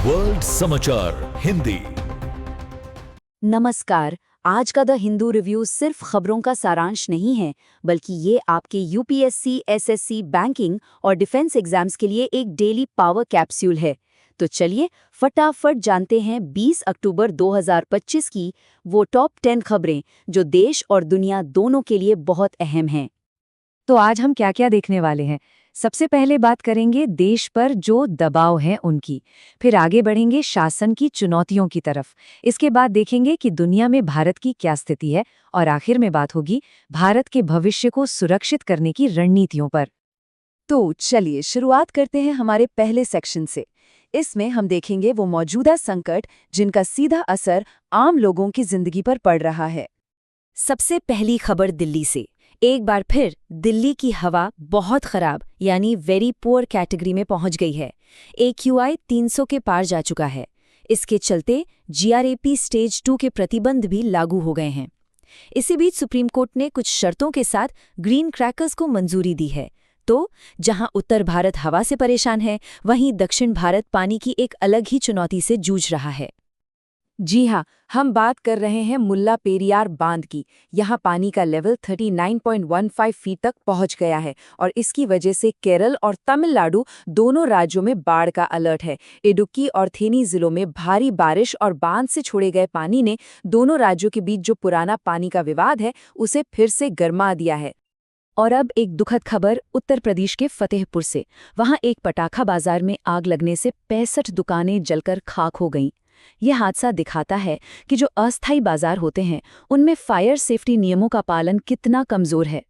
World समाचार हिंदी। नमस्कार। आज का द हिंदू रिव्यू सिर्फ खबरों का सारांश नहीं है, बल्कि ये आपके यूपीएससी, एसएससी, बैंकिंग और डिफेंस एग्जाम्स के लिए एक डेली पावर कैप्सूल है। तो चलिए फटाफट जानते हैं 20 अक्टूबर 2025 की वो टॉप 10 खबरें जो देश और दुनिया दोनों के लिए बहुत अहम हैं। तो आज हम क्या क्या देखने वाले हैं? सबसे पहले बात करेंगे देश पर जो दबाव है उनकी, फिर आगे बढ़ेंगे शासन की चुनौतियों की तरफ, इसके बाद देखेंगे कि दुनिया में भारत की क्या स्थिति है, और आखिर में बात होगी भारत के भविष्य को सुरक्षित करने की रणनीतियों पर। तो चलिए शुरुआत करते हैं हमारे पहले सेक्शन से। इसमें हम देखेंगे वो मौजूदा संकट जिनका सीधा असर आम लोगों की जिंदगी पर पड़ रहा है। सबसे पहली खबर दिल्ली से। एक बार फिर दिल्ली की हवा बहुत खराब यानी वेरी पुअर कैटेगरी में पहुंच गई है। AQI 300 के पार जा चुका है। इसके चलते GRAP स्टेज 2 के प्रतिबंध भी लागू हो गए हैं। इसी बीच सुप्रीम कोर्ट ने कुछ शर्तों के साथ ग्रीन क्रैकर्स को मंजूरी दी है। तो जहां उत्तर भारत हवा से परेशान है, वहीं दक्षिण भारत पानी की एक अलग ही चुनौती से जूझ रहा है। जी हाँ, हम बात कर रहे हैं मुल्ला पेरियार बांध की। यहाँ पानी का लेवल 39.15 फीट तक पहुँच गया है और इसकी वजह से केरल और तमिलनाडु दोनों राज्यों में बाढ़ का अलर्ट है। इडुक्की और थेनी जिलों में भारी बारिश और बांध से छोड़े गए पानी ने दोनों राज्यों के बीच जो पुराना पानी का विवाद है उसे फिर से गर्मा दिया है। और अब एक दुखद खबर उत्तर प्रदेश के फतेहपुर से। वहाँ एक पटाखा बाजार में आग लगने से 65 दुकानें जलकर खाक हो गईं। यह हादसा दिखाता है कि जो अस्थायी बाजार होते हैं उनमें फायर सेफ्टी नियमों का पालन कितना कमजोर है।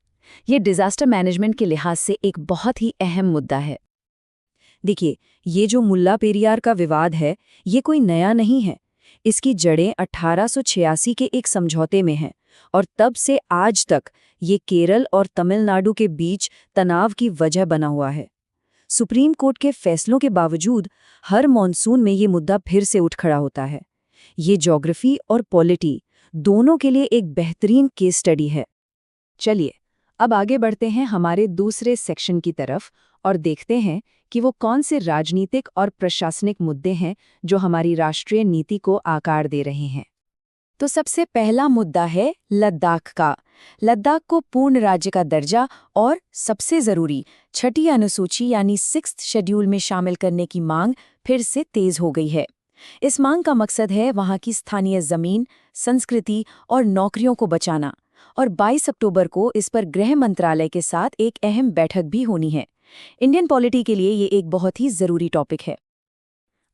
ये डिजास्टर मैनेजमेंट के लिहाज से एक बहुत ही अहम मुद्दा है। देखिए, ये जो मुल्ला पेरियार का विवाद है, ये कोई नया नहीं है। इसकी जड़ें 1886 के एक समझौते में हैं और तब से आज तक ये केरल और तमिलनाडु के बीच तनाव की वजह बना हुआ है। सुप्रीम कोर्ट के फैसलों के बावजूद हर मॉनसून में ये मुद्दा फिर से उठ खड़ा होता है। ये ज्योग्राफी और पॉलिटी दोनों के लिए एक बेहतरीन केस स्टडी है। चलिए अब आगे बढ़ते हैं हमारे दूसरे सेक्शन की तरफ और देखते हैं कि वो कौन से राजनीतिक और प्रशासनिक मुद्दे हैं जो हमारी राष्ट्रीय नीति को आकार दे रहे हैं। तो सबसे पहला मुद्दा है लद्दाख का। लद्दाख को पूर्ण राज्य का दर्जा और सबसे जरूरी छठी अनुसूची यानी 6th शेड्यूल में शामिल करने की मांग फिर से तेज हो गई है। इस मांग का मकसद है वहां की स्थानीय जमीन, संस्कृति और नौकरियों को बचाना। और 22 अक्टूबर को इस पर गृह मंत्रालय के साथ एक अहम बैठक भी होनी है। इंडियन पॉलिटी के लिए ये एक बहुत ही जरूरी टॉपिक है।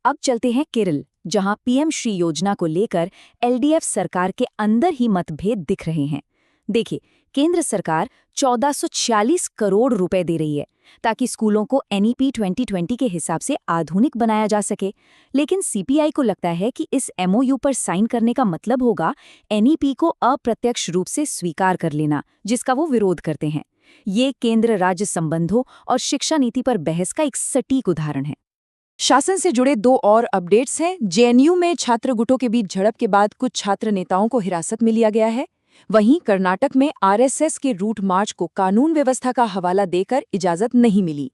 अब चलते हैं केरल, जहां PM श्री योजना को लेकर LDF सरकार के अंदर ही मतभेद दिख रहे हैं। देखिए, केंद्र सरकार 1446 करोड़ रुपए दे रही है ताकि स्कूलों को NEP 2020 के हिसाब से आधुनिक बनाया जा सके, लेकिन CPI को लगता है कि इस MOU पर साइन करने का मतलब होगा NEP को अप्रत्यक्ष रूप से स्वीकार कर लेना, जिसका वो विरोध करते हैं। ये केंद्र राज्य संबंधों और शिक्षा नीति पर बहस का एक सटीक उदाहरण है। शासन से जुड़े दो और अपडेट्स हैं। JNU में छात्र गुटों के बीच झड़प के बाद कुछ छात्र नेताओं को हिरासत में लिया गया है। वहीं कर्नाटक में RSS के रूट मार्च को कानून व्यवस्था का हवाला देकर इजाजत नहीं मिली।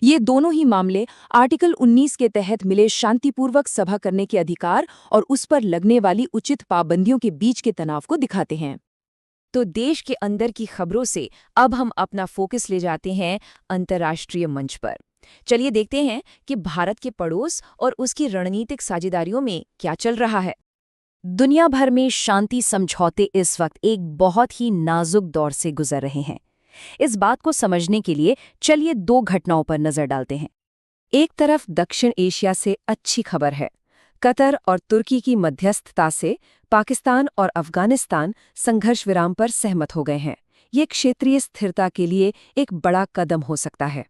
ये दोनों ही मामले आर्टिकल 19 के तहत मिले शांतिपूर्वक सभा करने के अधिकार और उस पर लगने वाली उचित पाबंदियों के बीच के तनाव को दिखाते हैं। तो देश के अंदर की खबरों से अब हम अपना फोकस ले जाते हैं अंतर्राष्ट्रीय मंच पर। चलिए देखते हैं कि भारत के पड़ोस और उसकी रणनीतिक साझेदारियों में क्या चल रहा है। दुनिया भर में शांति समझौते इस वक्त एक बहुत ही नाजुक दौर से गुजर रहे हैं। इस बात को समझने के लिए चलिए दो घटनाओं पर नजर डालते हैं। एक तरफ दक्षिण एशिया से अच्छी खबर है। कतर और तुर्की की मध्यस्थता से पाकिस्तान और अफगानिस्तान संघर्ष विराम पर सहमत हो गए हैं। ये क्षेत्रीय स्थिरता के लिए एक बड़ा कदम हो सकता है।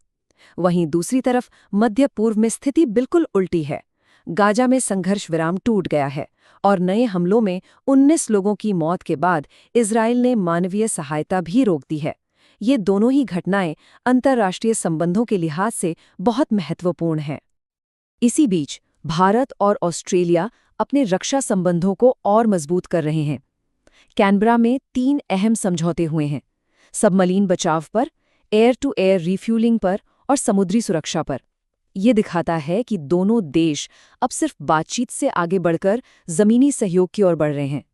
वहीं दूसरी तरफ मध्य पूर्व में स्थिति बिल्कुल उल्टी है। गाजा में संघर्ष विराम टूट गया है और नए हमलों में 19 लोगों की मौत के बाद इजराइल ने मानवीय सहायता भी रोक दी है। ये दोनों ही घटनाएं अंतर्राष्ट्रीय संबंधों के लिहाज से बहुत महत्वपूर्ण हैं। इसी बीच भारत और ऑस्ट्रेलिया अपने रक्षा संबंधों को और मजबूत कर रहे हैं। कैनबरा में 3 अहम समझौते हुए हैं: सबमरीन बचाव पर, एयर टू एयर रिफ्यूलिंग पर और समुद्री सुरक्षा पर। ये दिखाता है कि दोनों देश अब सिर्फ बातचीत से आगे बढ़कर जमीनी सहयोग की ओर बढ़ रहे हैं,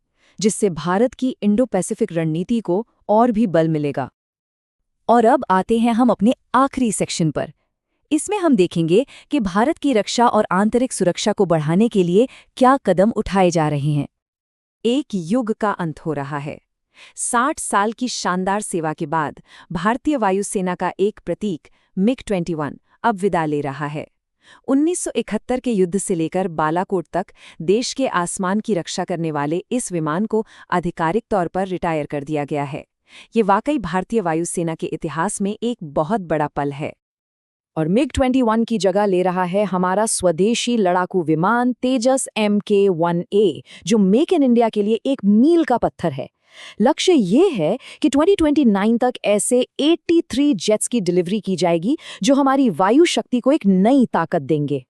जिससे भारत की इंडो पैसिफिक रणनीति को और भी बल मिलेगा। और अब आते हैं हम अपने आखिरी सेक्शन पर। इसमें हम देखेंगे कि भारत की रक्षा और आंतरिक सुरक्षा को बढ़ाने के लिए क्या कदम उठाए जा रहे हैं। एक युग का अंत हो रहा है। 60 साल की शानदार सेवा के बाद भारतीय वायुसेना का एक प्रतीक MiG-21 अब विदा ले रहा है। 1971 के युद्ध से लेकर बालाकोट तक देश के आसमान की रक्षा करने वाले इस विमान को आधिकारिक तौर पर रिटायर कर दिया गया है। ये वाकई भारतीय वायुसेना के इतिहास में एक बहुत बड़ा पल है। और MiG-21 की जगह ले रहा है हमारा स्वदेशी लड़ाकू विमान तेजस Mk-1A, जो मेक इन इंडिया के लिए एक मील का पत्थर है। लक्ष्य ये है कि 2029 तक ऐसे 83 जेट्स की डिलीवरी की जाएगी, जो हमारी वायु शक्ति को एक नई ताकत देंगे।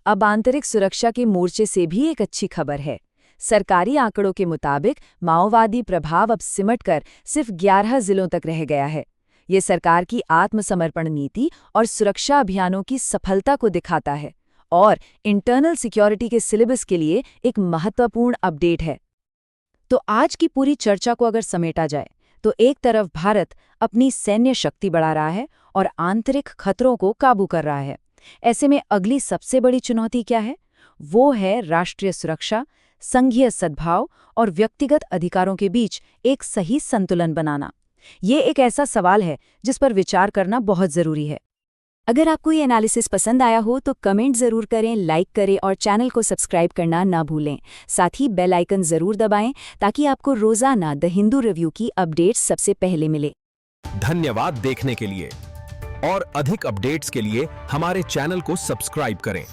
अब आंतरिक सुरक्षा के मोर्चे से भी एक अच्छी खबर है। सरकारी आंकड़ों के मुताबिक माओवादी प्रभाव अब सिमटकर सिर्फ 11 जिलों तक रह गया है। ये सरकार की आत्मसमर्पण नीति और सुरक्षा अभियानों की सफलता को दिखाता है और इंटरनल सिक्योरिटी के सिलेबस के लिए एक महत्वपूर्ण अपडेट है। तो आज की पूरी चर्चा को अगर समेटा जाए तो एक तरफ भारत अपनी सैन्य शक्ति बढ़ा रहा है और आंतरिक खतरों को काबू कर रहा है। ऐसे में अगली सबसे बड़ी चुनौती क्या है? वो है राष्ट्रीय सुरक्षा, संघीय सद्भाव और व्यक्तिगत अधिकारों के बीच एक सही संतुलन बनाना। ये एक ऐसा सवाल है जिस पर विचार करना बहुत जरूरी है। अगर आपको ये एनालिसिस पसंद आया हो तो कमेंट जरूर करें, लाइक करें और चैनल को सब्सक्राइब करना ना भूलें। साथ ही बेल आइकन जरूर दबाएं ताकि आपको रोजाना द हिंदू रिव्यू की अपडेट्स सबसे पहले मिले। धन्यवाद देखने के लिए। और अधिक अपडेट्स के लिए हमारे चैनल को सब्सक्राइब करें।